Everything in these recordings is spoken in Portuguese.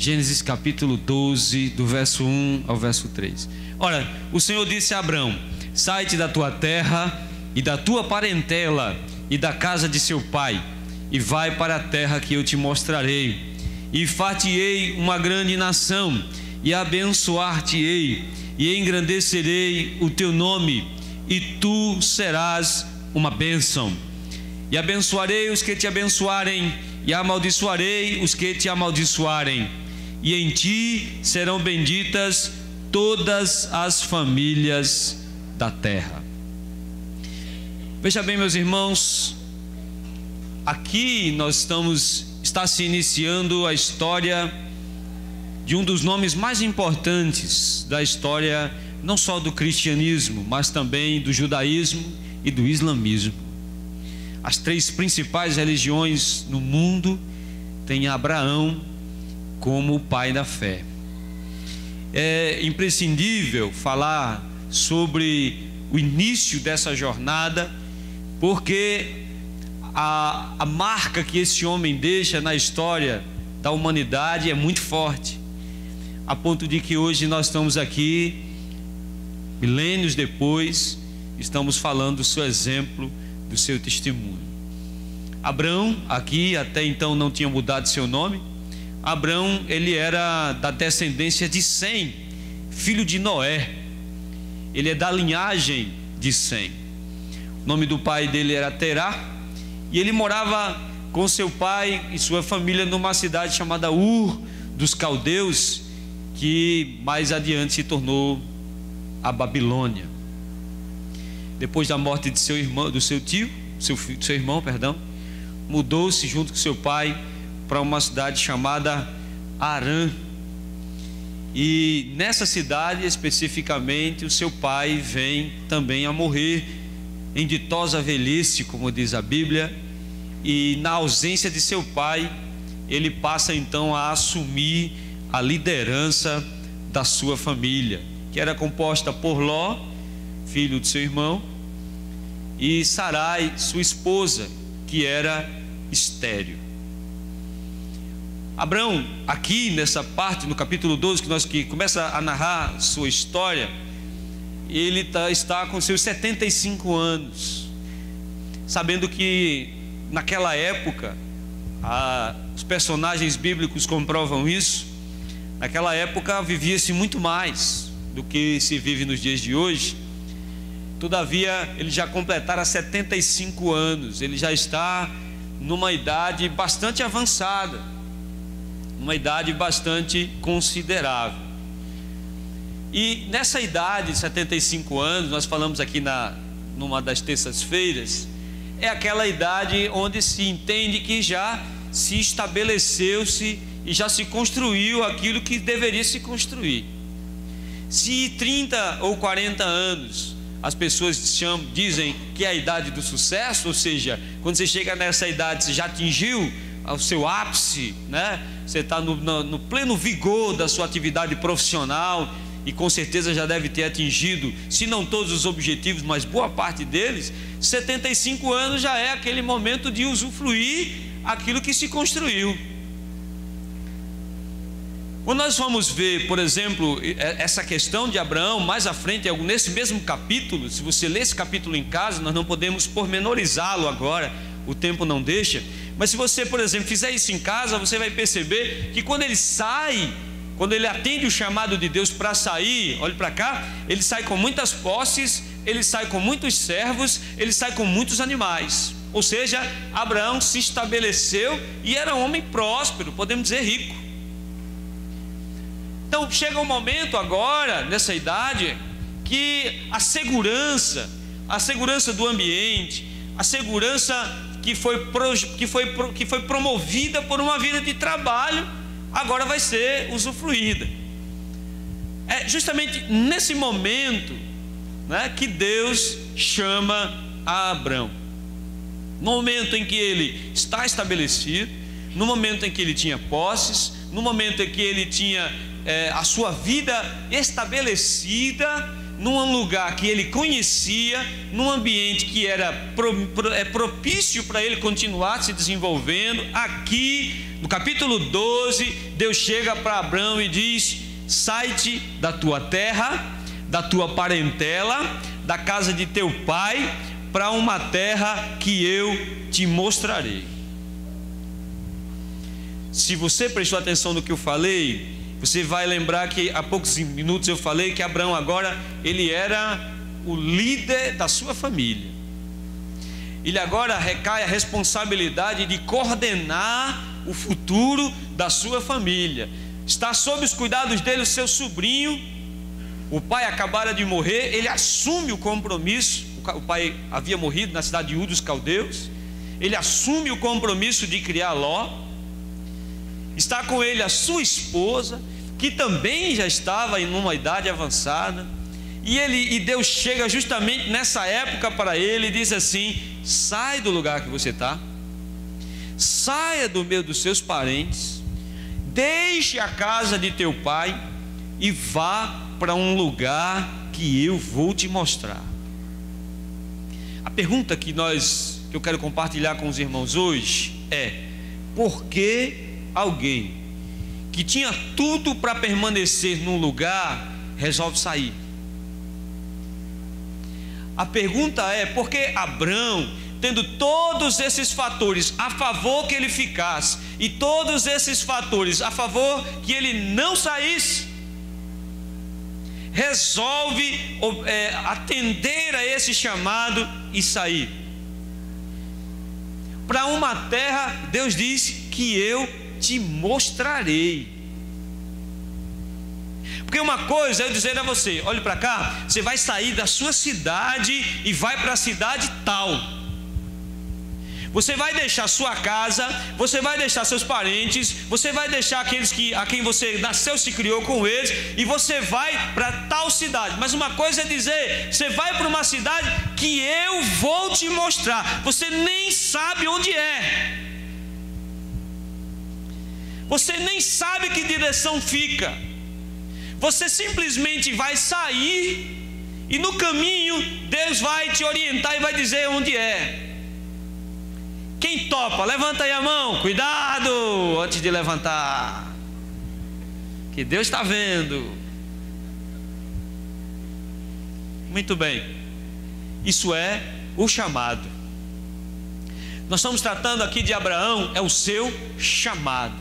Gênesis capítulo 12, do verso 1 ao verso 3. Ora, o Senhor disse a Abrão: sai-te da tua terra e da tua parentela e da casa de seu pai, e vai para a terra que eu te mostrarei, e far-te-ei uma grande nação, e abençoar-te-ei, e engrandecerei o teu nome, e tu serás uma bênção. E abençoarei os que te abençoarem, e amaldiçoarei os que te amaldiçoarem, e em ti serão benditas todas as famílias da terra. Veja bem, meus irmãos, aqui está se iniciando a história de um dos nomes mais importantes da história, não só do cristianismo, mas também do judaísmo e do islamismo. As três principais religiões no mundo têm Abraão como o pai da fé. É imprescindível falar sobre o início dessa jornada, porque a marca que esse homem deixa na história da humanidade é muito forte, a ponto de que hoje nós estamos aqui, milênios depois, estamos falando do seu exemplo, do seu testemunho. Abrão, aqui até então não tinha mudado seu nome. Abrão, ele era da descendência de Sem, filho de Noé. Ele é da linhagem de Sem. O nome do pai dele era Terá, e ele morava com seu pai e sua família numa cidade chamada Ur dos Caldeus, que mais adiante se tornou a Babilônia. Depois da morte de seu irmão, do seu irmão, mudou-se junto com seu pai para uma cidade chamada Harã. E nessa cidade especificamente o seu pai vem também a morrer em ditosa velhice, como diz a Bíblia, e na ausência de seu pai, ele passa então a assumir a liderança da sua família, que era composta por Ló, filho de seu irmão, e Sarai, sua esposa, que era estéril. Abrão, aqui nessa parte, no capítulo 12, que começa a narrar sua história, ele está com seus 75 anos, sabendo que naquela época, os personagens bíblicos comprovam isso. Naquela época vivia-se muito mais do que se vive nos dias de hoje. Todavia, ele já completara 75 anos, ele já está numa idade bastante avançada, uma idade bastante considerável. E nessa idade de 75 anos, nós falamos aqui numa das terças-feiras, é aquela idade onde se entende que já se estabeleceu-se e já se construiu aquilo que deveria se construir. Se 30 ou 40 anos as pessoas dizem que é a idade do sucesso, ou seja, quando você chega nessa idade você já atingiu o seu ápice, né? Você está no pleno vigor da sua atividade profissional e com certeza já deve ter atingido, se não todos os objetivos, mas boa parte deles. 75 anos já é aquele momento de usufruir aquilo que se construiu. Quando nós vamos ver, por exemplo, essa questão de Abraão, mais à frente, nesse mesmo capítulo, se você ler esse capítulo em casa, nós não podemos pormenorizá-lo agora, o tempo não deixa, mas se você, por exemplo, fizer isso em casa, você vai perceber que quando ele sai, quando ele atende o chamado de Deus para sair, olhe para cá, ele sai com muitas posses, ele sai com muitos servos, ele sai com muitos animais. Ou seja, Abraão se estabeleceu e era um homem próspero, podemos dizer rico. Então chega um momento agora, nessa idade, que a segurança do ambiente, a segurança que foi promovida por uma vida de trabalho, agora vai ser usufruída. É justamente nesse momento, né, que Deus chama a Abrão. No momento em que ele está estabelecido, no momento em que ele tinha posses, no momento em que ele tinha a sua vida estabelecida, num lugar que ele conhecia, num ambiente que era propício para ele continuar se desenvolvendo. Aqui no capítulo 12, Deus chega para Abrão e diz: sai-te da tua terra, da tua parentela, da casa de teu pai, para uma terra que eu te mostrarei. Se você prestou atenção no que eu falei, você vai lembrar que há poucos minutos eu falei que Abraão agora, ele era o líder da sua família. Ele agora recai a responsabilidade de coordenar o futuro da sua família. Está sob os cuidados dele o seu sobrinho. O pai acabara de morrer, ele assume o compromisso. O pai havia morrido na cidade de Ur dos Caldeus. Ele assume o compromisso de criar Ló. Está com ele a sua esposa, que também já estava em uma idade avançada. E Deus chega justamente nessa época para ele e diz assim: sai do lugar que você está, saia do meio dos seus parentes, deixe a casa de teu pai e vá para um lugar que eu vou te mostrar. A pergunta que eu quero compartilhar com os irmãos hoje é: por que alguém que tinha tudo para permanecer num lugar resolve sair? A pergunta é: por que Abrão, tendo todos esses fatores a favor que ele ficasse e todos esses fatores a favor que ele não saísse, resolve atender a esse chamado e sair para uma terra? Deus diz que eu te mostrarei. Porque uma coisa é eu dizer a você: olhe para cá, você vai sair da sua cidade e vai para a cidade tal. Você vai deixar sua casa, você vai deixar seus parentes, você vai deixar aqueles a quem você nasceu, se criou com eles, e você vai para tal cidade. Mas uma coisa é dizer: você vai para uma cidade que eu vou te mostrar. Você nem sabe onde é, você nem sabe que direção fica. Você simplesmente vai sair e no caminho Deus vai te orientar e vai dizer onde é. Quem topa? Levanta aí a mão. Cuidado antes de levantar, que Deus está vendo. Muito bem, isso é o chamado. Nós estamos tratando aqui de Abraão, é o seu chamado.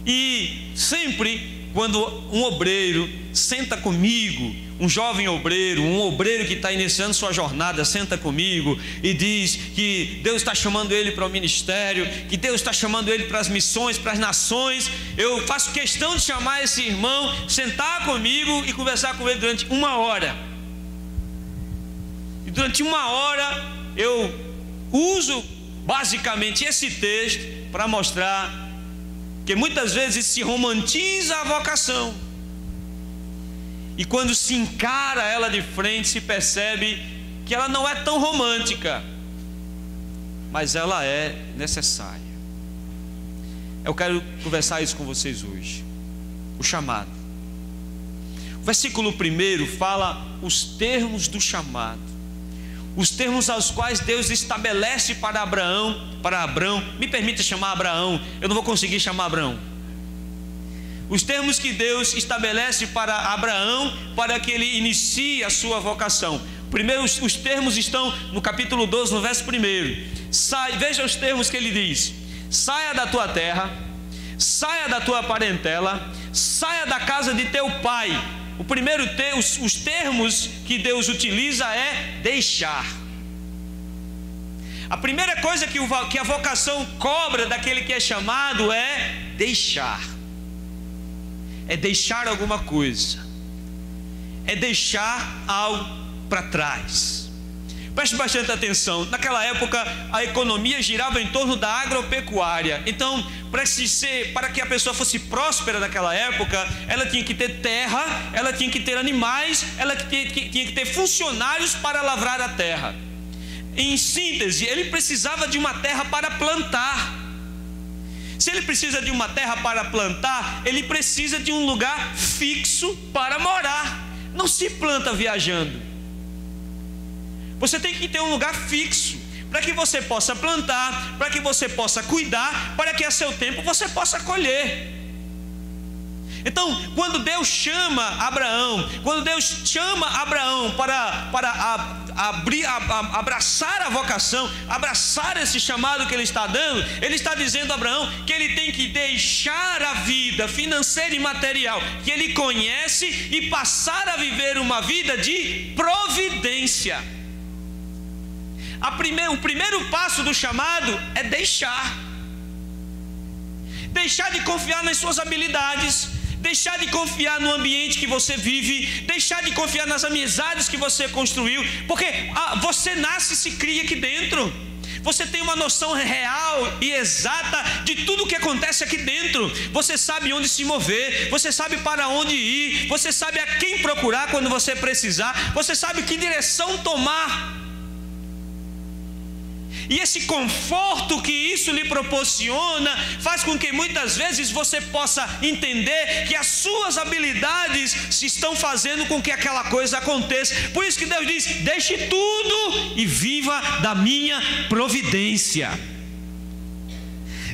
E sempre quando um obreiro senta comigo, um jovem obreiro, um obreiro que está iniciando sua jornada, senta comigo e diz que Deus está chamando ele para o ministério, que Deus está chamando ele para as missões, para as nações, eu faço questão de chamar esse irmão, sentar comigo e conversar com ele durante 1 hora. E durante 1 hora eu uso basicamente esse texto para mostrar que muitas vezes se romantiza a vocação, e quando se encara ela de frente, se percebe que ela não é tão romântica, mas ela é necessária. Eu quero conversar isso com vocês hoje. O chamado. O versículo 1 fala os termos do chamado, os termos aos quais Deus estabelece para Abrão. Me permita chamar Abraão, eu não vou conseguir chamar Abrão. Os termos que Deus estabelece para Abraão, para que ele inicie a sua vocação. Primeiro, os termos estão no capítulo 12, no verso 1. Veja os termos que ele diz: saia da tua terra, saia da tua parentela, saia da casa de teu pai. O primeiro os termos que Deus utiliza é deixar. A primeira coisa que a vocação cobra daquele que é chamado é deixar. É deixar alguma coisa, é deixar algo para trás. Preste bastante atenção. Naquela época a economia girava em torno da agropecuária. Então, para que a pessoa fosse próspera naquela época, ela tinha que ter terra, ela tinha que ter animais, ela tinha que ter funcionários para lavrar a terra. Em síntese, ele precisava de uma terra para plantar. Se ele precisa de uma terra para plantar, ele precisa de um lugar fixo para morar. Não se planta viajando. Você tem que ter um lugar fixo para que você possa plantar, para que você possa cuidar, para que a seu tempo você possa colher. Então, quando Deus chama Abraão, para abraçar a vocação, abraçar esse chamado que Ele está dando, Ele está dizendo a Abraão que ele tem que deixar a vida financeira e material que ele conhece e passar a viver uma vida de providência. O primeiro passo do chamado é deixar de confiar nas suas habilidades, deixar de confiar no ambiente que você vive, deixar de confiar nas amizades que você construiu, porque você nasce e se cria aqui dentro. Você tem uma noção real e exata de tudo o que acontece aqui dentro. Você sabe onde se mover, você sabe para onde ir, você sabe a quem procurar quando você precisar, você sabe que direção tomar. E esse conforto que isso lhe proporciona faz com que muitas vezes você possa entender que as suas habilidades se estão fazendo com que aquela coisa aconteça. Por isso que Deus diz: deixe tudo e viva da minha providência.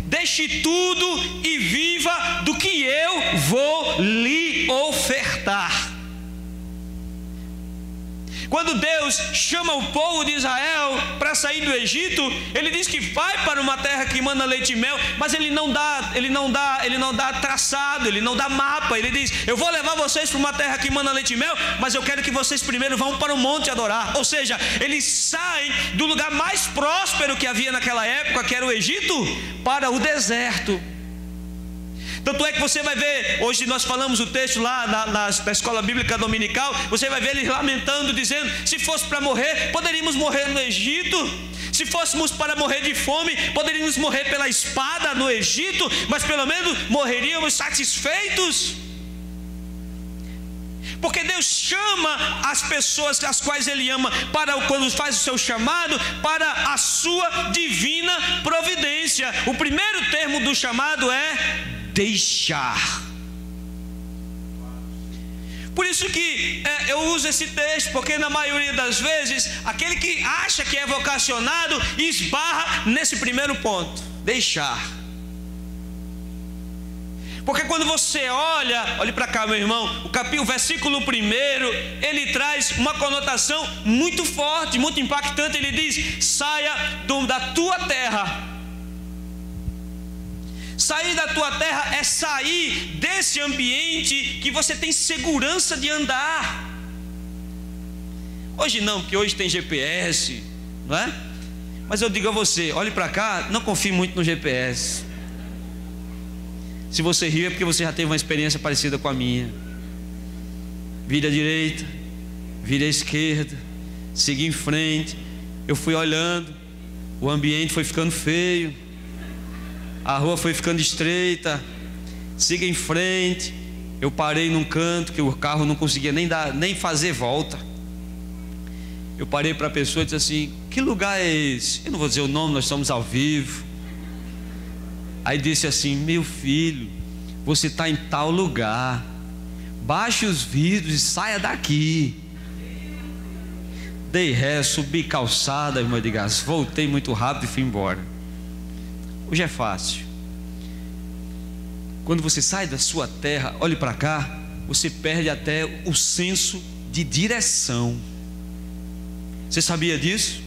Deixe tudo e viva do que eu vou lhe ofertar. Quando Deus chama o povo de Israel para sair do Egito, Ele diz que vai para uma terra que manda leite e mel, mas Ele não dá traçado, Ele não dá mapa. Ele diz: eu vou levar vocês para uma terra que manda leite e mel, mas eu quero que vocês primeiro vão para o monte adorar. Ou seja, eles saem do lugar mais próspero que havia naquela época, que era o Egito, para o deserto. Tanto é que você vai ver, hoje nós falamos o texto lá na escola bíblica dominical, você vai ver eles lamentando, dizendo: se fosse para morrer, poderíamos morrer no Egito. Se fôssemos para morrer de fome, poderíamos morrer pela espada no Egito, mas pelo menos morreríamos satisfeitos. Porque Deus chama as pessoas as quais Ele ama, quando faz o seu chamado, para a sua divina providência. O primeiro termo do chamado é deixar. Por isso que eu uso esse texto, porque na maioria das vezes aquele que acha que é vocacionado esbarra nesse primeiro ponto: deixar. Porque quando você olhe para cá, meu irmão, o versículo 1, ele traz uma conotação muito forte, muito impactante. Ele diz: saia da tua terra. Sair da tua terra é sair desse ambiente que você tem segurança de andar. Hoje não, porque hoje tem GPS, não é? Mas eu digo a você: olhe para cá, não confie muito no GPS. Se você riu é porque você já teve uma experiência parecida com a minha. Vire à direita, vire à esquerda, siga em frente. Eu fui olhando, o ambiente foi ficando feio, a rua foi ficando estreita. Siga em frente. Eu parei num canto que o carro não conseguia nem fazer volta. Eu parei para a pessoa e disse assim: que lugar é esse? Eu não vou dizer o nome, nós estamos ao vivo. Aí disse assim: meu filho, você está em tal lugar, baixe os vidros e saia daqui. Dei ré, subi calçada, irmão de gás, voltei muito rápido e fui embora. Hoje é fácil. Quando você sai da sua terra, olhe para cá, você perde até o senso de direção. Você sabia disso?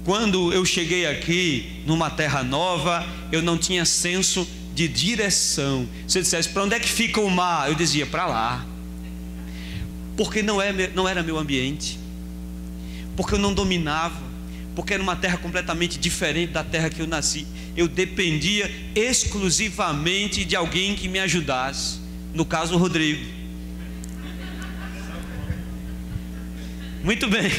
Quando eu cheguei aqui numa terra nova, eu não tinha senso de direção. Se eu dissesse: para onde é que fica o mar? Eu dizia: para lá. Porque não era meu ambiente, porque eu não dominava, porque era uma terra completamente diferente da terra que eu nasci. Eu dependia exclusivamente de alguém que me ajudasse. No caso, o Rodrigo. Muito bem.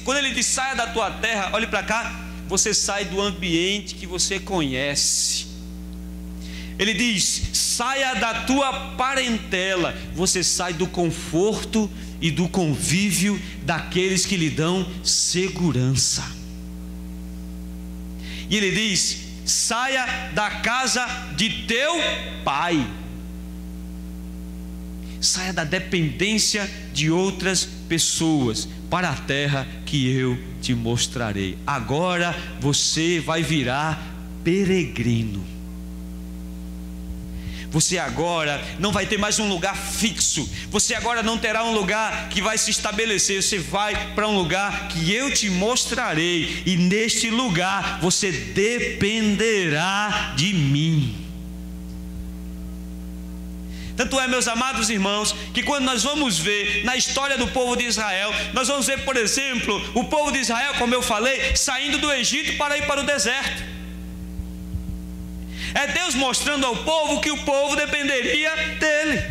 Quando ele diz saia da tua terra, olhe para cá, você sai do ambiente que você conhece. Ele diz: saia da tua parentela. Você sai do conforto e do convívio daqueles que lhe dão segurança. E ele diz: saia da casa de teu pai. Saia da dependência de outras pessoas para a terra que eu te mostrarei. Agora você vai virar peregrino. Você agora não vai ter mais um lugar fixo. Você agora não terá um lugar que vai se estabelecer. Você vai para um lugar que eu te mostrarei. E neste lugar você dependerá de mim. Tanto é, meus amados irmãos, que quando nós vamos ver na história do povo de Israel, nós vamos ver, por exemplo, o povo de Israel, como eu falei, saindo do Egito para ir para o deserto. É Deus mostrando ao povo que o povo dependeria dele.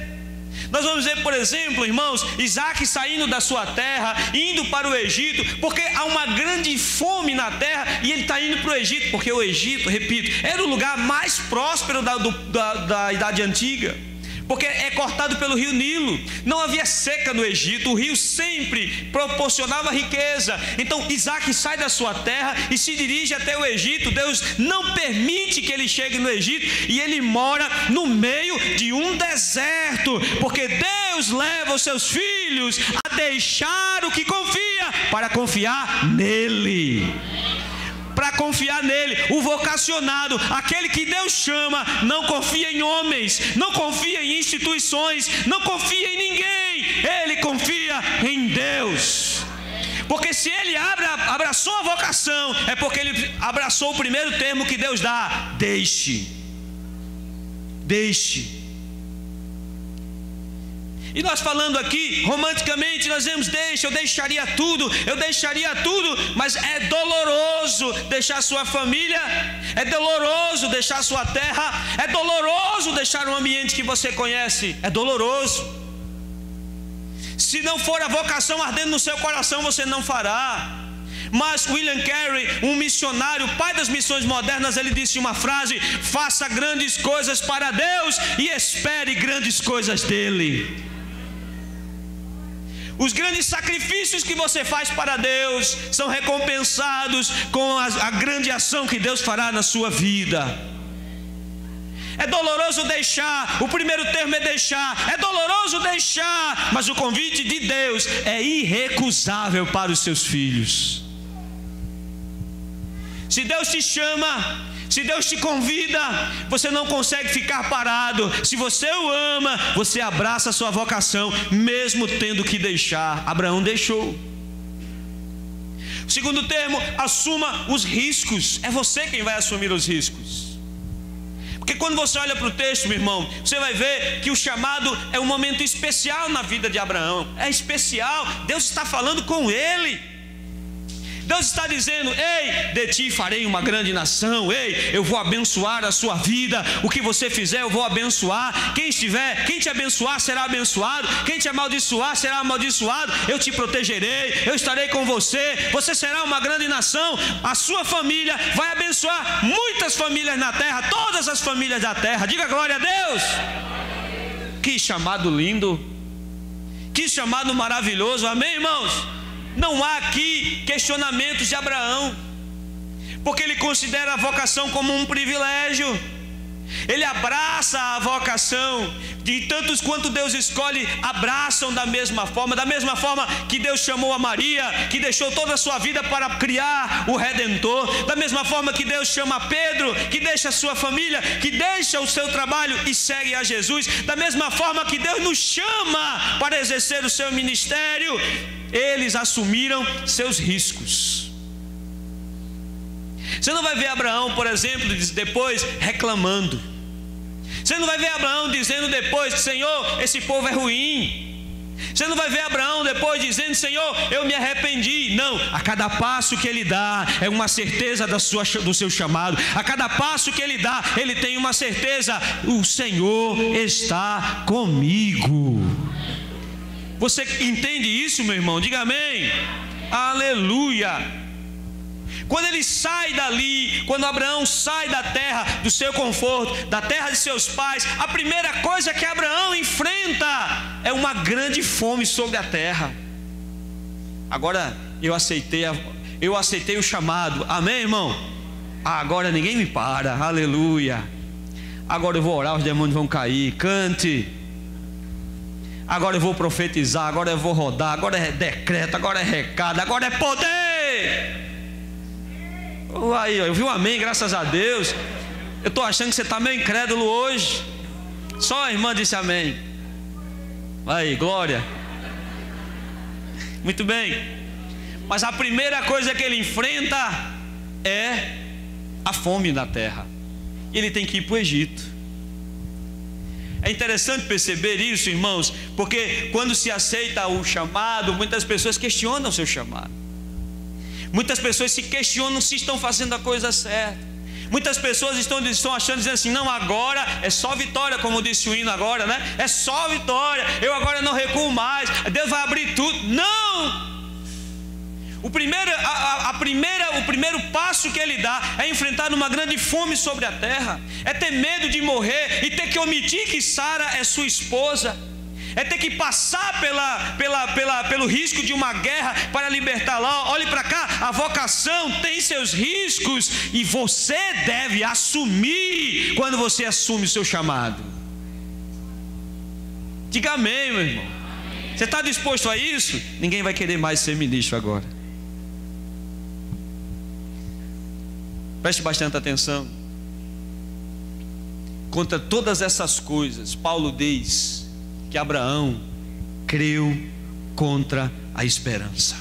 Nós vamos ver, por exemplo, irmãos, Isaac saindo da sua terra, indo para o Egito, porque há uma grande fome na terra, e ele está indo para o Egito, porque o Egito, repito, era o lugar mais próspero da Idade Antiga, porque é cortado pelo rio Nilo. Não havia seca no Egito, o rio sempre proporcionava riqueza. Então Isaac sai da sua terra e se dirige até o Egito. Deus não permite que ele chegue no Egito, e ele mora no meio de um deserto, porque Deus leva os seus filhos a deixar o que confia para confiar nele. Para confiar nele. O vocacionado, aquele que Deus chama, não confia em homens, não confia em instituições, não confia em ninguém. Ele confia em Deus. Porque se ele abraçou a vocação, é porque ele abraçou o primeiro termo que Deus dá: deixe. Deixe. E nós falando aqui, romanticamente, nós vemos: deixa, eu deixaria tudo, mas é doloroso deixar sua família, é doloroso deixar sua terra, é doloroso deixar um ambiente que você conhece, é doloroso. Se não for a vocação ardendo no seu coração, você não fará. Mas William Carey, um missionário, pai das missões modernas, ele disse uma frase: faça grandes coisas para Deus e espere grandes coisas dele. Os grandes sacrifícios que você faz para Deus são recompensados com a grande ação que Deus fará na sua vida. É doloroso deixar, o primeiro termo é deixar, é doloroso deixar, mas o convite de Deus é irrecusável para os seus filhos. Se Deus te chama, se Deus te convida, você não consegue ficar parado. Se você o ama, você abraça a sua vocação, mesmo tendo que deixar. Abraão deixou. O segundo termo, assuma os riscos. É você quem vai assumir os riscos. Porque quando você olha para o texto, meu irmão, você vai ver que o chamado é um momento especial na vida de Abraão. É especial, Deus está falando com ele. Deus está dizendo: ei, de ti farei uma grande nação. Ei, eu vou abençoar a sua vida. O que você fizer eu vou abençoar. Quem te abençoar será abençoado. Quem te amaldiçoar será amaldiçoado. Eu te protegerei, eu estarei com você. Você será uma grande nação. A sua família vai abençoar muitas famílias na terra, todas as famílias da terra. Diga glória a Deus. Que chamado lindo, que chamado maravilhoso. Amém, irmãos? Não há aqui questionamentos de Abraão, porque ele considera a vocação como um privilégio. Ele abraça a vocação, de tantos quanto Deus escolhe abraçam da mesma forma que Deus chamou a Maria, que deixou toda a sua vida para criar o Redentor, da mesma forma que Deus chama Pedro, que deixa a sua família, que deixa o seu trabalho e segue a Jesus, da mesma forma que Deus nos chama para exercer o seu ministério. Eles assumiram seus riscos. Você não vai ver Abraão, por exemplo, depois reclamando. Você não vai ver Abraão dizendo depois: Senhor, esse povo é ruim. Você não vai ver Abraão depois dizendo: Senhor, eu me arrependi. Não, a cada passo que ele dá é uma certeza do seu chamado. A cada passo que ele dá, ele tem uma certeza: o Senhor está comigo. Você entende isso, meu irmão? Diga amém. Aleluia. Quando ele sai dali, quando Abraão sai da terra do seu conforto, da terra de seus pais, a primeira coisa que Abraão enfrenta é uma grande fome sobre a terra. Agora eu aceitei o chamado. Amém, irmão? Agora ninguém me para. Aleluia. Agora eu vou orar, os demônios vão cair. Cante. Agora eu vou profetizar, agora eu vou rodar, agora é decreto, agora é recado, agora é poder. Aí, eu vi um amém, graças a Deus. Eu estou achando que você está meio incrédulo hoje. Só a irmã disse amém. Aí, glória. Muito bem. Mas a primeira coisa que ele enfrenta é a fome na terra. Ele tem que ir para o Egito. É interessante perceber isso, irmãos, porque quando se aceita o chamado, muitas pessoas questionam o seu chamado. Muitas pessoas se questionam se estão fazendo a coisa certa. Muitas pessoas estão achando, dizendo assim, não, agora é só vitória, como disse o hino agora, né? É só vitória, eu agora não recuo mais, Deus vai abrir tudo. Não! O primeiro passo que ele dá é enfrentar uma grande fome sobre a terra, é ter medo de morrer e ter que omitir que Sara é sua esposa, é ter que passar pelo risco de uma guerra para libertá-la. Olhe para cá, a vocação tem seus riscos e você deve assumir quando você assume o seu chamado. Diga amém, meu irmão. Você está disposto a isso? Ninguém vai querer mais ser ministro agora. Preste bastante atenção. Contra todas essas coisas, Paulo diz que Abraão creu contra a esperança.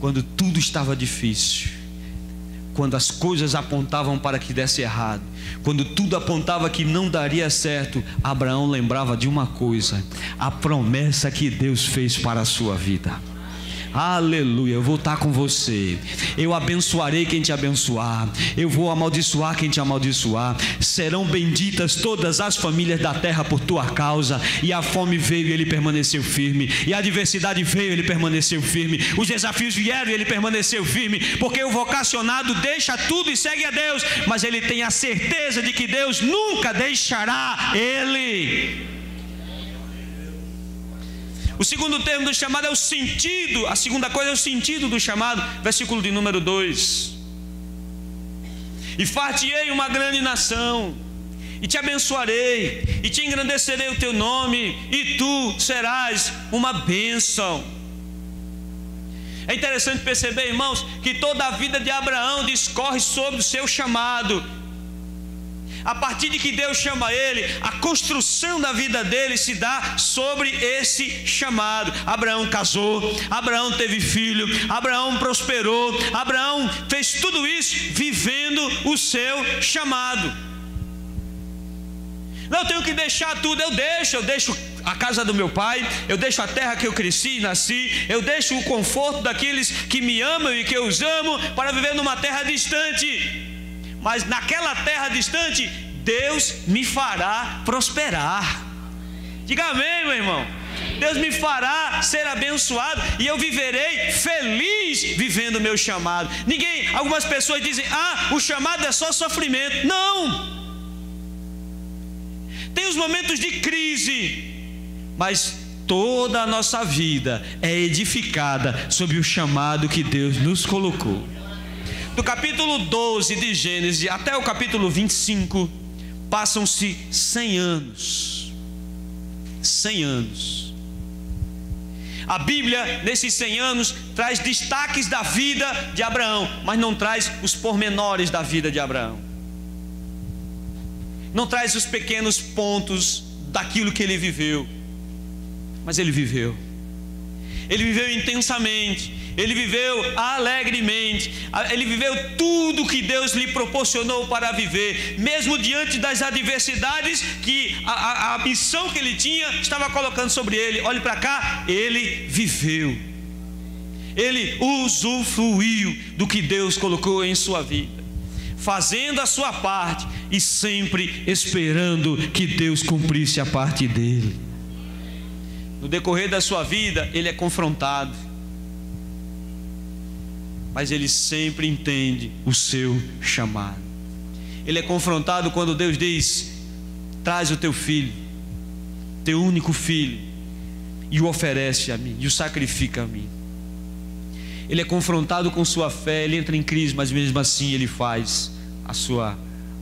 Quando tudo estava difícil, quando as coisas apontavam para que desse errado, quando tudo apontava que não daria certo, Abraão lembrava de uma coisa: a promessa que Deus fez para a sua vida. Aleluia, eu vou estar com você, eu abençoarei quem te abençoar, eu vou amaldiçoar quem te amaldiçoar, serão benditas todas as famílias da terra por tua causa. E a fome veio e ele permaneceu firme, e a adversidade veio e ele permaneceu firme, os desafios vieram e ele permaneceu firme, porque o vocacionado deixa tudo e segue a Deus, mas ele tem a certeza de que Deus nunca deixará ele. O segundo termo do chamado é o sentido. A segunda coisa é o sentido do chamado. Versículo de número 2. E far-te-ei uma grande nação, e te abençoarei, e te engrandecerei o teu nome, e tu serás uma bênção. É interessante perceber, irmãos, que toda a vida de Abraão discorre sobre o seu chamado. A partir de que Deus chama ele, a construção da vida dele se dá sobre esse chamado. Abraão casou, Abraão teve filho, Abraão prosperou, Abraão fez tudo isso vivendo o seu chamado. Não, eu tenho que deixar tudo. Eu deixo a casa do meu pai, eu deixo a terra que eu cresci e nasci, eu deixo o conforto daqueles que me amam e que eu os amo, para viver numa terra distante. Mas naquela terra distante, Deus me fará prosperar. Diga amém, meu irmão. Deus me fará ser abençoado, e eu viverei feliz vivendo o meu chamado. Algumas pessoas dizem, o chamado é só sofrimento. Não. Tem os momentos de crise, mas toda a nossa vida é edificada sobre o chamado que Deus nos colocou. Do capítulo 12 de Gênesis até o capítulo 25, passam-se 100 anos. 100 anos. A Bíblia, nesses 100 anos, traz destaques da vida de Abraão, mas não traz os pormenores da vida de Abraão. Não traz os pequenos pontos daquilo que ele viveu. Mas ele viveu. Ele viveu intensamente. Ele viveu alegremente, ele viveu tudo que Deus lhe proporcionou para viver, mesmo diante das adversidades que a missão que ele tinha estava colocando sobre ele. Olhe para cá, ele viveu, ele usufruiu do que Deus colocou em sua vida, fazendo a sua parte e sempre esperando que Deus cumprisse a parte dele. No decorrer da sua vida, ele é confrontado, mas ele sempre entende o seu chamado. Ele é confrontado quando Deus diz: traz o teu filho, teu único filho, e o oferece a mim, e o sacrifica a mim. Ele é confrontado com sua fé, ele entra em crise, mas mesmo assim ele faz a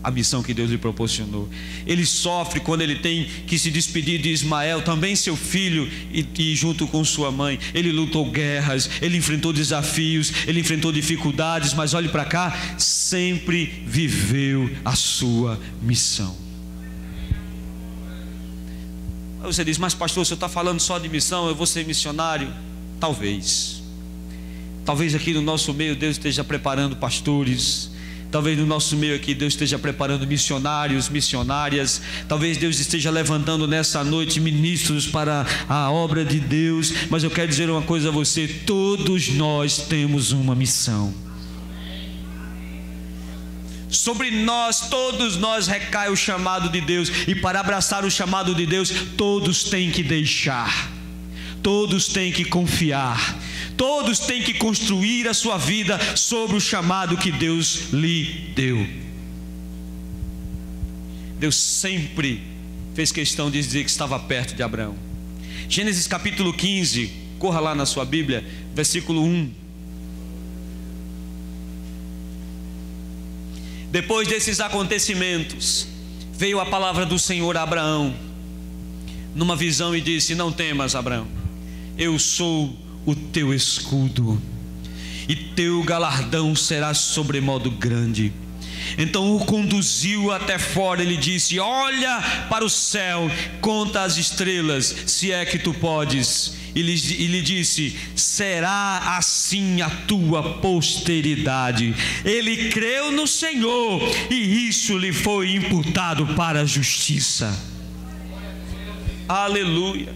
a missão que Deus lhe proporcionou. Ele sofre quando ele tem que se despedir de Ismael, também seu filho, e junto com sua mãe. Ele lutou guerras, ele enfrentou desafios, ele enfrentou dificuldades, mas olhe para cá, sempre viveu a sua missão. Você diz, mas pastor, você está falando só de missão, eu vou ser missionário? Talvez aqui no nosso meio Deus esteja preparando pastores. Talvez no nosso meio aqui Deus esteja preparando missionários, missionárias. Talvez Deus esteja levantando nessa noite ministros para a obra de Deus. Mas eu quero dizer uma coisa a você: todos nós temos uma missão. Sobre nós, todos nós, recai o chamado de Deus. E para abraçar o chamado de Deus, todos têm que deixar, todos têm que confiar, todos têm que construir a sua vida sobre o chamado que Deus lhe deu. Deus sempre fez questão de dizer que estava perto de Abraão. Gênesis capítulo 15, corra lá na sua Bíblia, versículo 1. Depois desses acontecimentos, veio a palavra do Senhor a Abraão numa visão e disse: não temas, Abraão, eu sou o teu escudo, e teu galardão será sobremodo grande. Então o conduziu até fora, ele disse: olha para o céu, conta as estrelas, se é que tu podes. E lhe disse: será assim a tua posteridade. Ele creu no Senhor, e isso lhe foi imputado para a justiça. Aleluia.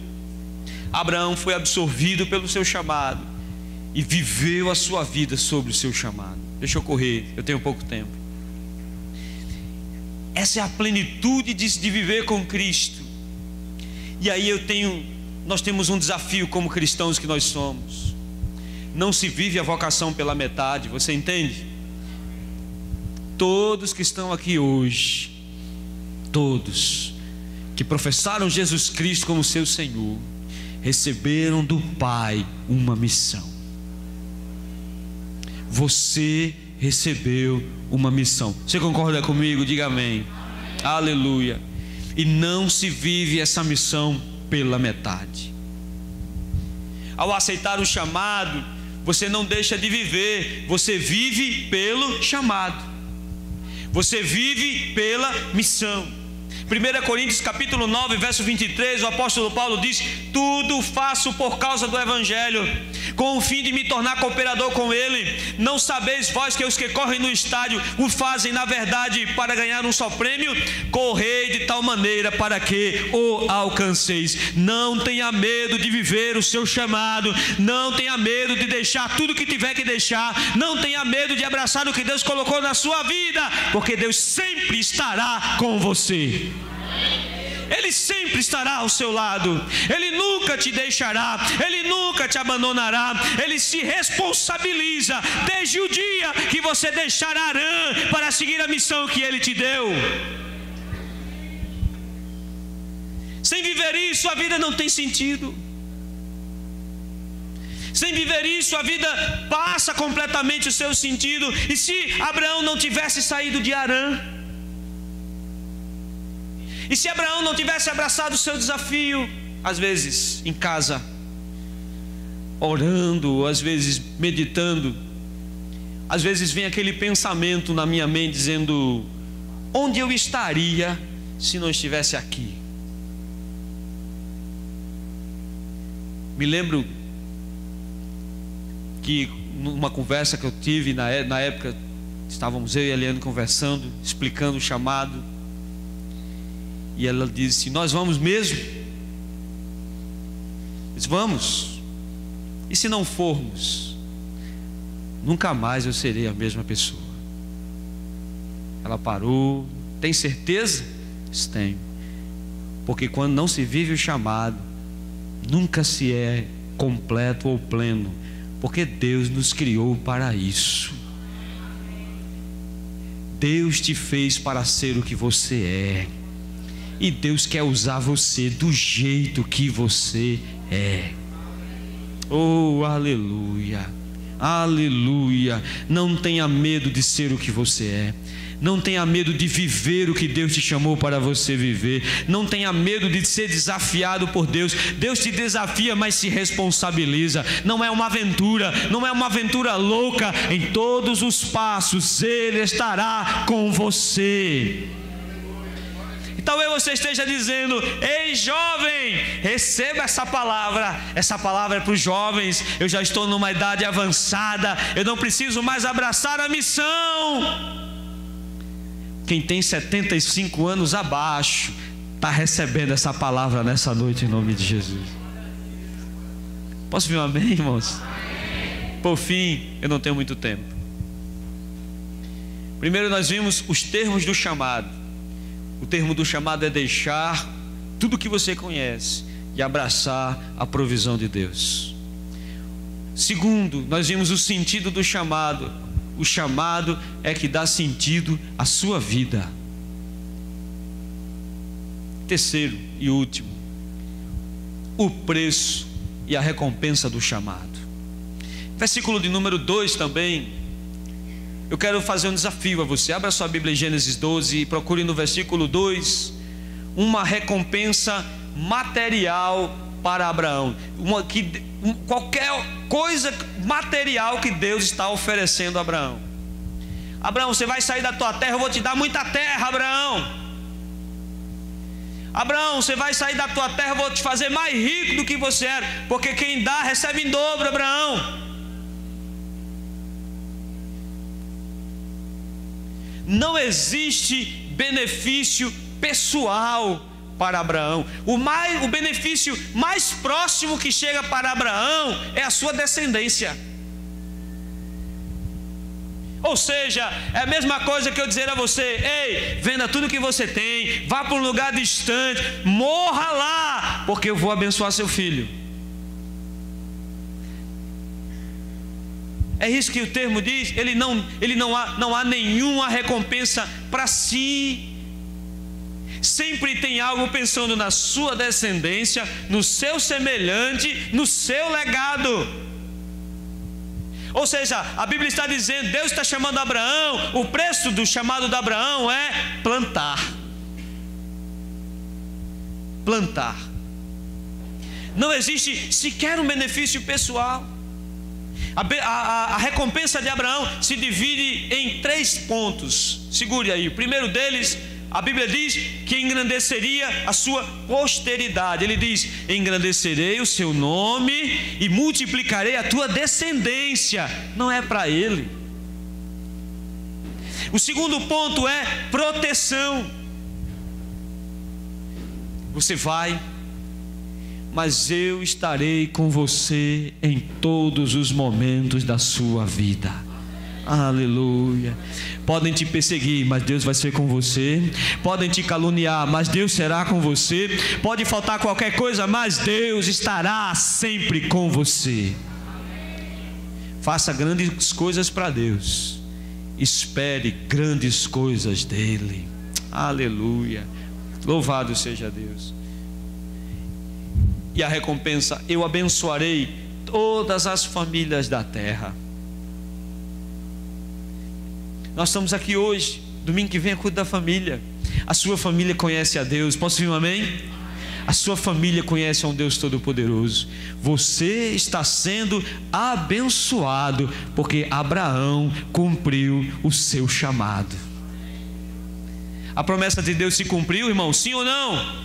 Abraão foi absorvido pelo seu chamado e viveu a sua vida sobre o seu chamado. Deixa eu correr, eu tenho pouco tempo. Essa é a plenitude de viver com Cristo. E aí nós temos um desafio como cristãos que nós somos. Não se vive a vocação pela metade, você entende? Todos que estão aqui hoje, todos que professaram Jesus Cristo como seu Senhor, receberam do Pai uma missão. Você recebeu uma missão. Você concorda comigo? Diga amém. Aleluia. E não se vive essa missão pela metade. Ao aceitar o chamado, você não deixa de viver, você vive pelo chamado, você vive pela missão. 1 Coríntios capítulo 9, verso 23, o apóstolo Paulo diz: tudo faço por causa do Evangelho, com o fim de me tornar cooperador com ele. Não sabeis vós que os que correm no estádio o fazem na verdade para ganhar um só prêmio? Correi de tal maneira para que o alcanceis. Não tenha medo de viver o seu chamado, não tenha medo de deixar tudo que tiver que deixar, não tenha medo de abraçar o que Deus colocou na sua vida, porque Deus sempre estará com você. Ele sempre estará ao seu lado, Ele nunca te deixará, Ele nunca te abandonará. Ele se responsabiliza desde o dia que você deixar Harã para seguir a missão que Ele te deu. Sem viver isso, a vida não tem sentido. Sem viver isso, a vida passa completamente o seu sentido. E se Abraão não tivesse saído de Harã, e se Abraão não tivesse abraçado o seu desafio, às vezes em casa, orando, às vezes meditando, às vezes vem aquele pensamento na minha mente dizendo: onde eu estaria se não estivesse aqui? Me lembro que numa conversa que eu tive na época, estávamos eu e a Eliane conversando, explicando o chamado. E ela disse: nós vamos mesmo? Eu disse: vamos. E se não formos, nunca mais eu serei a mesma pessoa. Ela parou. Tem certeza? Tenho. Porque quando não se vive o chamado, nunca se é completo ou pleno, porque Deus nos criou para isso. Deus te fez para ser o que você é. E Deus quer usar você do jeito que você é. Oh, aleluia, aleluia. Não tenha medo de ser o que você é. Não tenha medo de viver o que Deus te chamou para você viver. Não tenha medo de ser desafiado por Deus. Deus te desafia, mas se responsabiliza. Não é uma aventura, não é uma aventura louca. Em todos os passos Ele estará com você. E talvez você esteja dizendo: ei jovem, receba essa palavra. Essa palavra é para os jovens. Eu já estou numa idade avançada, eu não preciso mais abraçar a missão. Quem tem 75 anos abaixo está recebendo essa palavra nessa noite, em nome de Jesus. Posso ouvir um amém, irmãos? Por fim, eu não tenho muito tempo. Primeiro nós vimos os termos do chamado. O termo do chamado é deixar tudo que você conhece e abraçar a provisão de Deus. Segundo, nós vimos o sentido do chamado. O chamado é que dá sentido à sua vida. Terceiro e último, o preço e a recompensa do chamado. Versículo de número 2 também. Eu quero fazer um desafio a você. Abra sua Bíblia em Gênesis 12 e procure no versículo 2 uma recompensa material para Abraão. Qualquer coisa material que Deus está oferecendo a Abraão. Abraão, você vai sair da tua terra, eu vou te dar muita terra, Abraão. Abraão, você vai sair da tua terra, eu vou te fazer mais rico do que você era, porque quem dá recebe em dobro, Abraão. Não existe benefício pessoal para Abraão. O benefício mais próximo que chega para Abraão é a sua descendência. Ou seja, é a mesma coisa que eu dizer a você: ei, venda tudo que você tem, vá para um lugar distante, morra lá, porque eu vou abençoar seu filho. É isso que o termo diz. Não há nenhuma recompensa para si. Sempre tem algo pensando na sua descendência, no seu semelhante, no seu legado. Ou seja, a Bíblia está dizendo, Deus está chamando Abraão, o preço do chamado de Abraão é plantar. Plantar. Não existe sequer um benefício pessoal. A recompensa de Abraão se divide em 3 pontos. Segure aí. O primeiro deles, a Bíblia diz que engrandeceria a sua posteridade. Ele diz: engrandecerei o seu nome e multiplicarei a tua descendência. Não é para ele. O segundo ponto é proteção. Você vai, mas eu estarei com você em todos os momentos da sua vida. Aleluia. Podem te perseguir, mas Deus vai ser com você. Podem te caluniar, mas Deus será com você. Pode faltar qualquer coisa, mas Deus estará sempre com você. Faça grandes coisas para Deus. Espere grandes coisas dele. Aleluia. Louvado seja Deus. E a recompensa: eu abençoarei todas as famílias da terra. Nós estamos aqui hoje, domingo que vem é culto da família. A sua família conhece a Deus. Posso ouvir um amém? A sua família conhece a um Deus Todo-Poderoso. Você está sendo abençoado, porque Abraão cumpriu o seu chamado. A promessa de Deus se cumpriu, irmão? Sim ou não?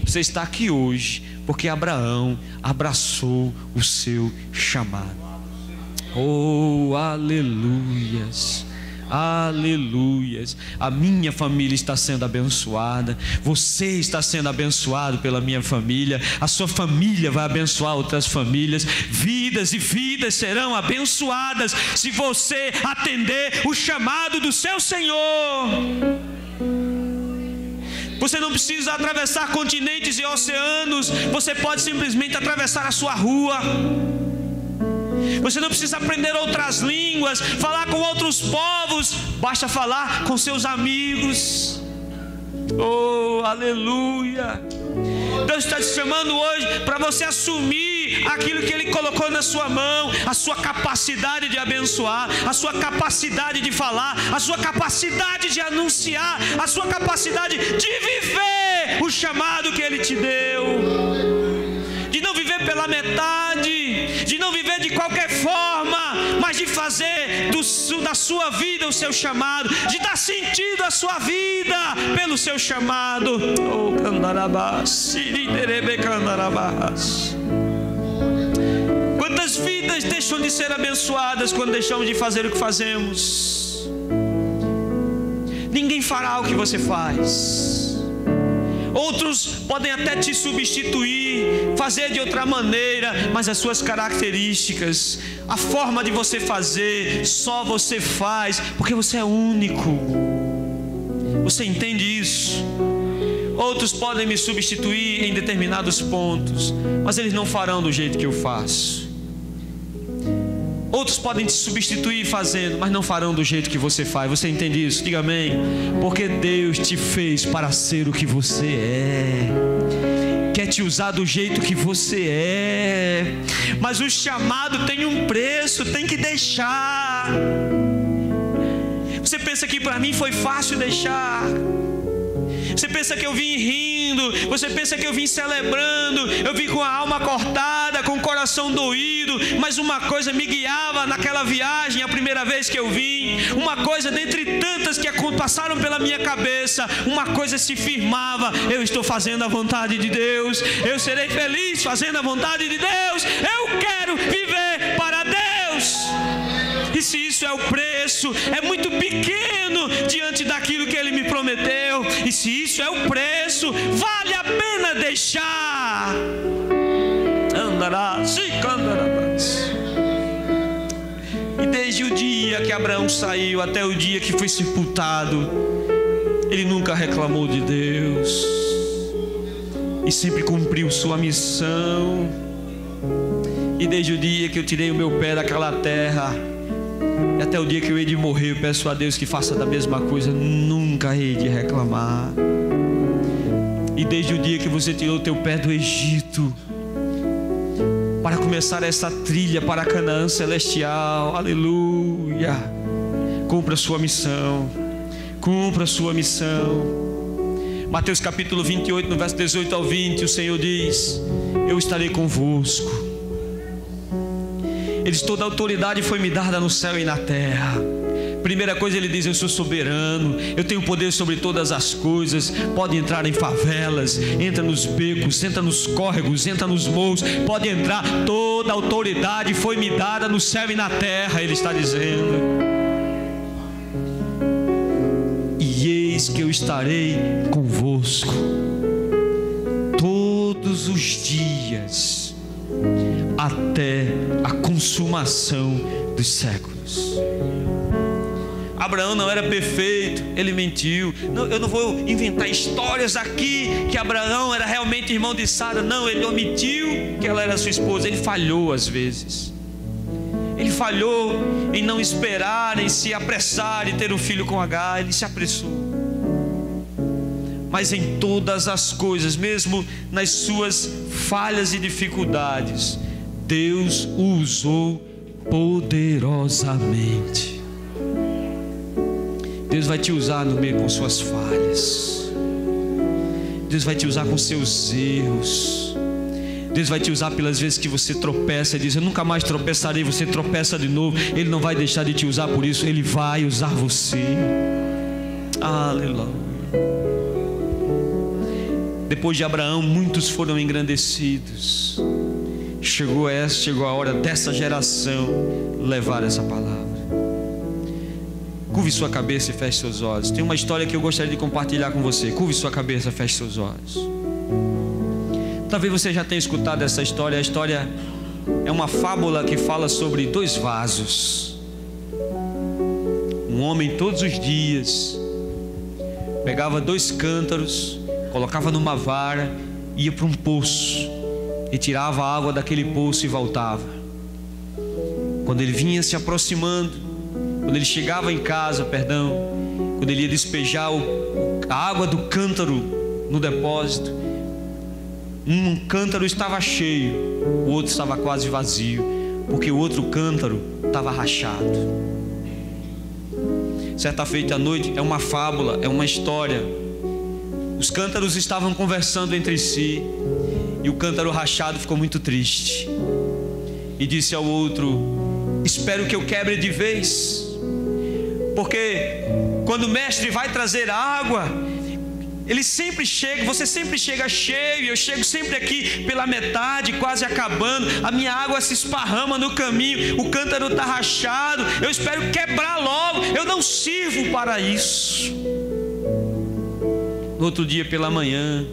Você está aqui hoje porque Abraão abraçou o seu chamado. Oh, aleluias. Aleluias. A minha família está sendo abençoada. Você está sendo abençoado pela minha família. A sua família vai abençoar outras famílias. Vidas e vidas serão abençoadas se você atender o chamado do seu Senhor. Você não precisa atravessar continentes e oceanos. Você pode simplesmente atravessar a sua rua. Você não precisa aprender outras línguas, falar com outros povos. Basta falar com seus amigos. Oh, aleluia. Deus está te chamando hoje para você assumir substituir aquilo que Ele colocou na sua mão, a sua capacidade de abençoar, a sua capacidade de falar, a sua capacidade de anunciar, a sua capacidade de viver o chamado que Ele te deu, de não viver pela metade, de não viver de qualquer forma, mas de fazer da sua vida o seu chamado, de dar sentido à sua vida pelo seu chamado. Oh, quantas vidas deixam de ser abençoadas quando deixamos de fazer o que fazemos? Ninguém fará o que você faz. Outros podem até te substituir, fazer de outra maneira, mas as suas características, a forma de você fazer, só você faz, porque você é único. Você entende isso? Outros podem me substituir em determinados pontos, mas eles não farão do jeito que eu faço. Outros podem te substituir fazendo, mas não farão do jeito que você faz. Você entende isso? Diga amém. Porque Deus te fez para ser o que você é. Quer te usar do jeito que você é. Mas o chamado tem um preço, tem que deixar. Você pensa que para mim foi fácil deixar? Você pensa que eu vim rindo? Você pensa que eu vim celebrando? Eu vim com a alma cortada, com o coração doído, mas uma coisa me guiava naquela viagem, a primeira vez que eu vim. Uma coisa dentre tantas que passaram pela minha cabeça, uma coisa se firmava: eu estou fazendo a vontade de Deus, eu serei feliz fazendo a vontade de Deus, eu quero viver para Deus. E se isso é o preço, é muito pequeno diante daquilo que Ele me prometeu. E se isso é o preço, vale a pena deixar. E desde o dia que Abraão saiu até o dia que foi sepultado, ele nunca reclamou de Deus e sempre cumpriu sua missão. E desde o dia que eu tirei o meu pé daquela terra, e até o dia que eu hei de morrer, eu peço a Deus que faça da mesma coisa. Nunca hei de reclamar. E desde o dia que você tirou o teu pé do Egito, para começar essa trilha para Canaã celestial, aleluia, cumpra a sua missão, cumpra a sua missão. Mateus capítulo 28, no verso 18 ao 20, o Senhor diz: eu estarei convosco. Ele diz: toda a autoridade foi me dada no céu e na terra. Primeira coisa, ele diz: eu sou soberano, eu tenho poder sobre todas as coisas. Pode entrar em favelas, entra nos becos, entra nos córregos, entra nos morros, pode entrar. Toda a autoridade foi me dada no céu e na terra, ele está dizendo. E eis que eu estarei convosco todos os dias, até a consumação dos séculos. Abraão não era perfeito, ele mentiu. Não, eu não vou inventar histórias aqui que Abraão era realmente irmão de Sara. Não, ele omitiu que ela era sua esposa. Ele falhou às vezes. Ele falhou em não esperar, em se apressar e ter um filho com Agar. Ele se apressou. Mas em todas as coisas, mesmo nas suas falhas e dificuldades, Deus o usou poderosamente. Deus vai te usar no meio com suas falhas. Deus vai te usar com seus erros. Deus vai te usar pelas vezes que você tropeça e diz: eu nunca mais tropeçarei. Você tropeça de novo. Ele não vai deixar de te usar por isso. Ele vai usar você. Aleluia. Depois de Abraão, muitos foram engrandecidos. Chegou a hora dessa geração levar essa palavra. Curve sua cabeça e feche seus olhos. Tem uma história que eu gostaria de compartilhar com você. Curve sua cabeça e feche seus olhos. Talvez você já tenha escutado essa história. A história é uma fábula que fala sobre dois vasos. Um homem todos os dias pegava 2 cântaros, colocava numa vara, ia para um poço e tirava a água daquele poço e voltava. Quando ele vinha se aproximando, quando ele chegava em casa, quando ele ia despejar a água do cântaro no depósito, Um cântaro estava cheio, o outro estava quase vazio, porque o outro cântaro estava rachado. Certa feita à noite, é uma fábula, é uma história. Os cântaros estavam conversando entre si, e o cântaro rachado ficou muito triste e disse ao outro: espero que eu quebre de vez, porque quando o mestre vai trazer água, ele sempre chega, você sempre chega cheio, eu chego sempre aqui pela metade, quase acabando, a minha água se esparrama no caminho, o cântaro está rachado, eu espero quebrar logo, eu não sirvo para isso. No outro dia pela manhã,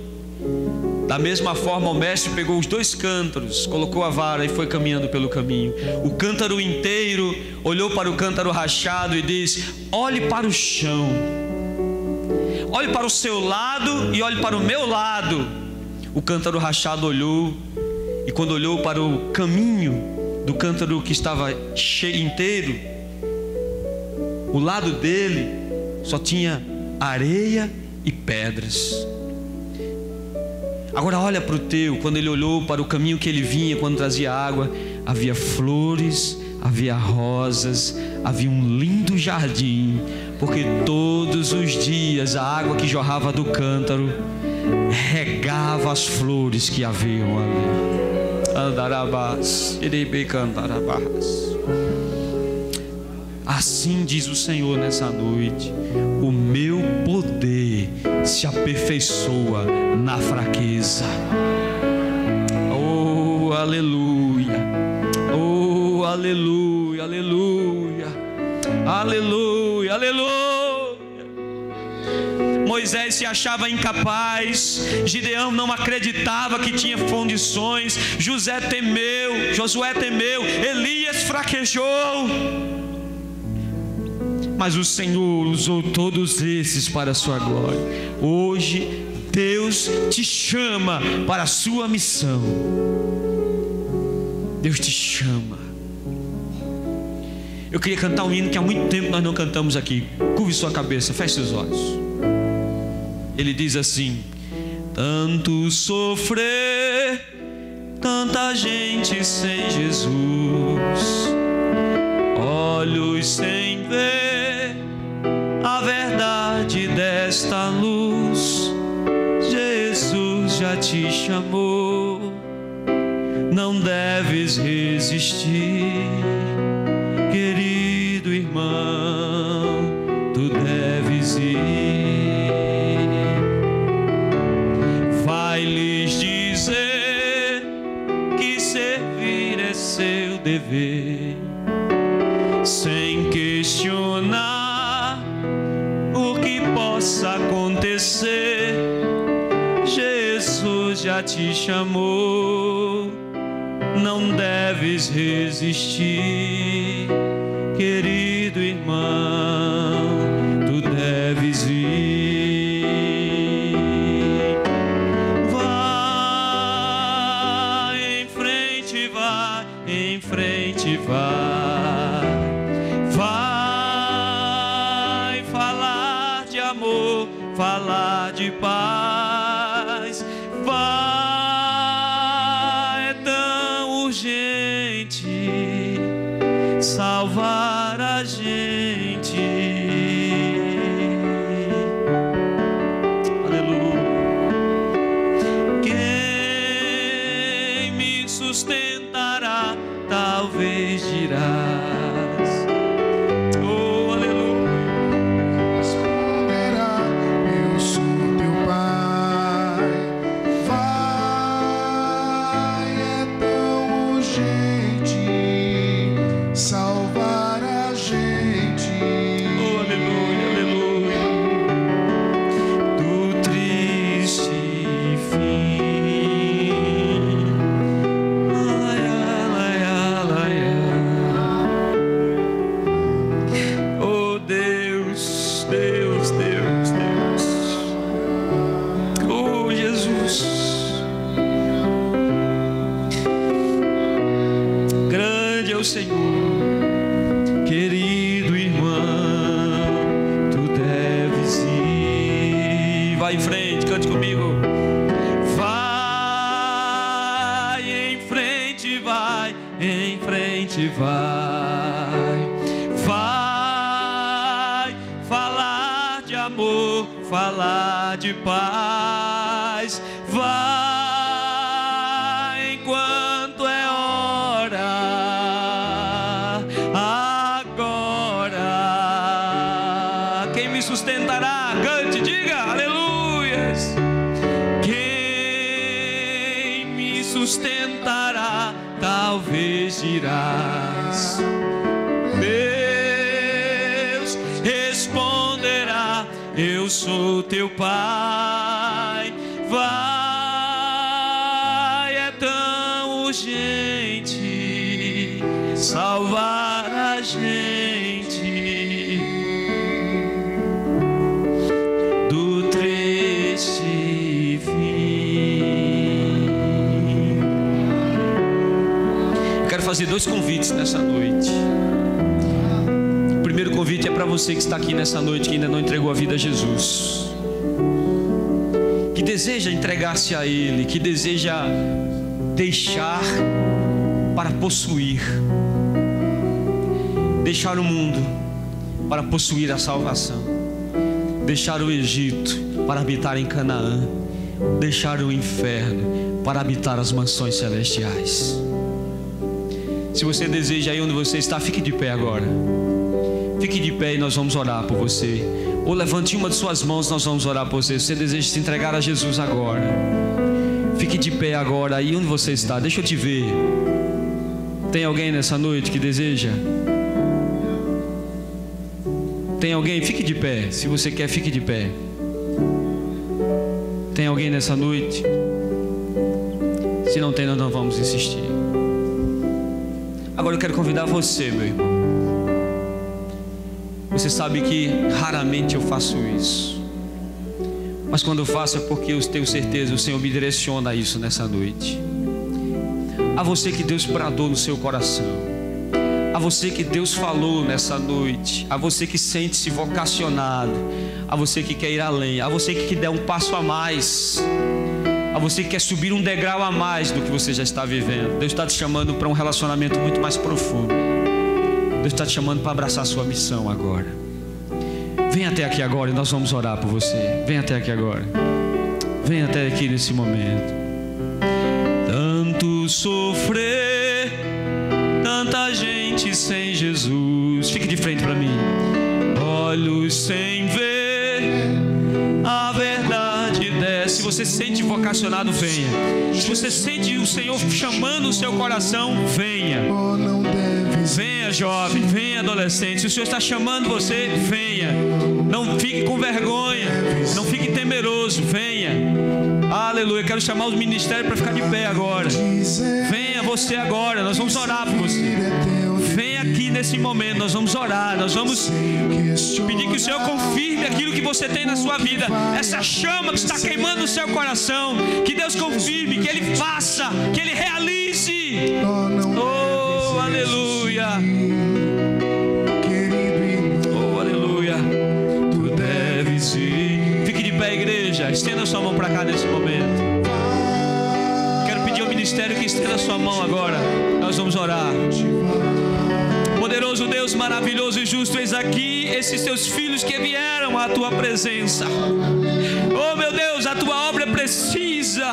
da mesma forma, o mestre pegou os 2 cântaros, colocou a vara e foi caminhando pelo caminho. O cântaro inteiro olhou para o cântaro rachado e disse: olhe para o chão, olhe para o seu lado e olhe para o meu lado. O cântaro rachado olhou, e quando olhou para o caminho do cântaro que estava cheio inteiro, o lado dele só tinha areia e pedras. Agora olha para o teu. Quando ele olhou para o caminho que ele vinha, quando trazia água, havia flores, havia rosas, havia um lindo jardim, porque todos os dias a água que jorrava do cântaro regava as flores que haviam ali. Andarabás, iribecandarabás. Assim diz o Senhor nessa noite: o meu poder se aperfeiçoa na fraqueza. Oh, aleluia! Oh, aleluia, aleluia, aleluia, aleluia. Moisés se achava incapaz, Gideão não acreditava que tinha condições, Josué temeu, Elias fraquejou. Mas o Senhor usou todos esses para a sua glória. Hoje Deus te chama para a sua missão. Deus te chama. Eu queria cantar um hino que há muito tempo nós não cantamos aqui. Curve sua cabeça, feche seus olhos. Ele diz assim: tanto sofrer, tanta gente sem Jesus, olhos sem ver a verdade desta luz. Jesus já te chamou, não deves resistir, querido irmão, tu deves ir. Vai lhes dizer que servir é seu dever, sem questionar o que possa acontecer. Jesus já te chamou, não deves resistir, querido irmão, tu deves ir. Vai em frente, vai em frente, vai. Vai falar de amor, falar de paz. Vai, é tão urgente salvar a gente. Aleluia. Quem me sustentará, talvez dirás. Oh, aleluia. Responderá: eu sou teu pai. Vai, é tão urgente salvar a gente. Oh, aleluia, aleluia. Do triste fim. Laia, laia, laia. Oh, Deus, Deus, Deus, Deus. Oh, Jesus. Grande é o Senhor. Querido irmão, tu deves ir. Vai em frente, cante comigo. Vai em frente vai. Vai falar de amor, falar de paz. Vai enquanto é hora, agora. Quem me sustentará? Cante, diga, aleluias. Quem me sustentará? Talvez dirás, Deus responderá, eu sou teu Pai. Vai, é tão urgente salvar a gente do triste fim. Eu quero fazer 2 convites nessa noite. O primeiro convite é para você que está aqui nessa noite, que ainda não entregou a vida a Jesus, que deseja entregar-se a Ele, que deseja deixar para possuir, deixar o mundo para possuir a salvação, deixar o Egito para habitar em Canaã, deixar o inferno para habitar as mansões celestiais. Se você deseja, aí onde você está, fique de pé agora. Fique de pé e nós vamos orar por você. Ou levante uma de suas mãos, nós vamos orar por você. Se você deseja se entregar a Jesus agora, fique de pé agora, aí onde você está. Deixa eu te ver. Tem alguém nessa noite que deseja? Tem alguém? Fique de pé. Se você quer, fique de pé. Tem alguém nessa noite? Se não tem, nós não vamos insistir. Agora eu quero convidar você, meu irmão. Você sabe que raramente eu faço isso, mas quando eu faço é porque eu tenho certeza, o Senhor me direciona a isso nessa noite. A você que Deus bradou no seu coração, a você que Deus falou nessa noite, a você que sente-se vocacionado, a você que quer ir além, a você que quer dar um passo a mais, a você que quer subir um degrau a mais do que você já está vivendo. Deus está te chamando para um relacionamento muito mais profundo. Deus está te chamando para abraçar a sua missão agora. Vem até aqui agora e nós vamos orar por você. Vem até aqui agora. Vem até aqui nesse momento. Tanto sofrer, tanta gente sem Jesus. Fique de frente para mim. Olhos sem ver, a verdade desce. Se você se sente vocacionado, venha. Se você sente o Senhor chamando o seu coração, venha. Venha, jovem, venha, adolescente. Se o Senhor está chamando você, venha. Não fique com vergonha, não fique temeroso, venha. Aleluia. Quero chamar os ministérios para ficar de pé agora. Venha você agora, nós vamos orar por você. Venha aqui nesse momento, nós vamos orar. Nós vamos pedir que o Senhor confirme aquilo que você tem na sua vida. Essa chama que está queimando o seu coração, que Deus confirme, que Ele faça, que Ele realize. Oh, aleluia. Oh, aleluia. Tu deves ir. Fique de pé, igreja. Estenda a sua mão para cá nesse momento. Quero pedir ao ministério que estenda a sua mão agora. Nós vamos orar. Poderoso Deus, maravilhoso e justo, eis aqui esses teus filhos que vieram à tua presença. Oh, meu Deus, a tua obra precisa.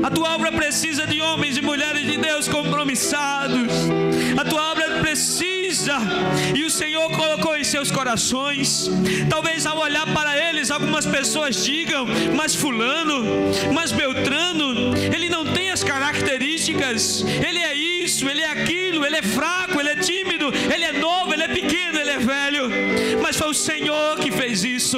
A tua obra precisa de homens e mulheres de Deus compromissados. A tua obra precisa, e o Senhor colocou em seus corações. Talvez ao olhar para eles, algumas pessoas digam: mas fulano, mas Beltrano, ele não tem as características, ele é isso, ele é aquilo, ele é fraco, ele é tímido, ele é novo, ele é pequeno, ele é velho. Mas foi o Senhor que fez isso.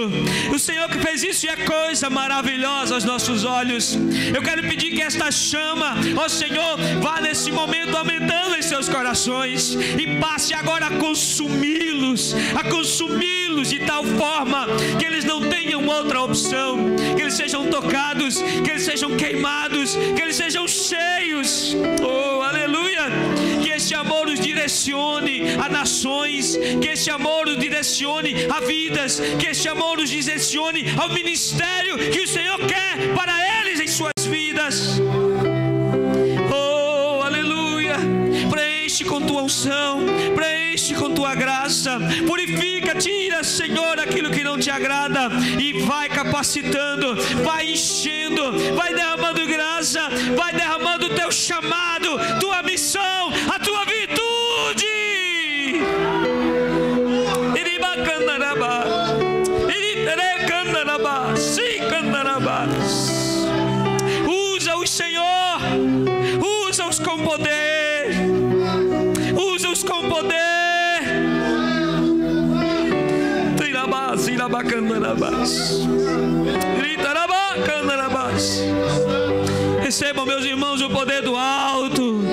O Senhor que fez isso, e é coisa maravilhosa aos nossos olhos. Eu quero pedir que esta chama, ó Senhor, vá nesse momento aumentando em seus corações e passe agora a consumi-los de tal forma que eles não tenham outra opção, que eles sejam tocados, que eles sejam queimados, que eles sejam cheios. Oh, aleluia! Que este amor os direcione a nações, que este amor os direcione a vidas, que este amor os direcione ao ministério que o Senhor quer para eles em suas vidas. Oh, aleluia! preenche com tua unção, preenche com tua graça, purifica, tira, Senhor, aquilo que não te agrada e vai capacitando, vai enchendo, vai derramando graça, vai derramando o teu chamado, tua missão, a tua virtude. Usa-os, Senhor, usa-os com poder, usa-os com poder. Receba, meus irmãos, o poder do alto.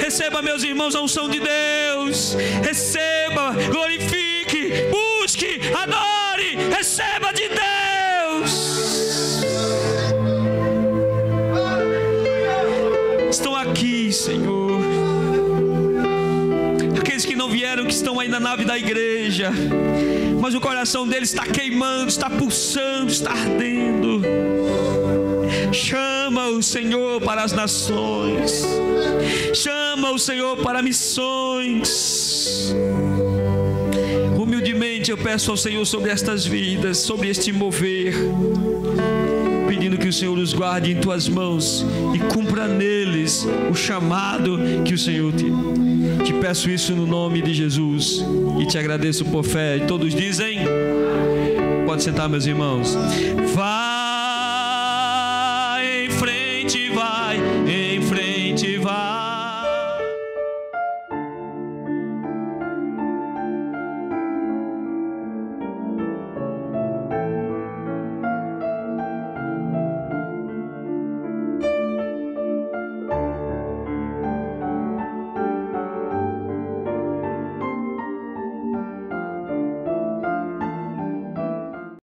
Receba, meus irmãos, a unção de Deus. Receba, glorifique, busque, adore. Receba de Deus. Estão aqui, Senhor, aqueles que não vieram, que estão aí na nave da igreja, mas o coração deles está queimando, está pulsando, está ardendo. Chama o Senhor para as nações, chama o Senhor para missões. Humildemente eu peço ao Senhor sobre estas vidas, sobre este mover, pedindo que o Senhor os guarde em tuas mãos e cumpra neles o chamado que o Senhor te peço isso no nome de Jesus e te agradeço por fé. E todos dizem: pode sentar, meus irmãos. Vai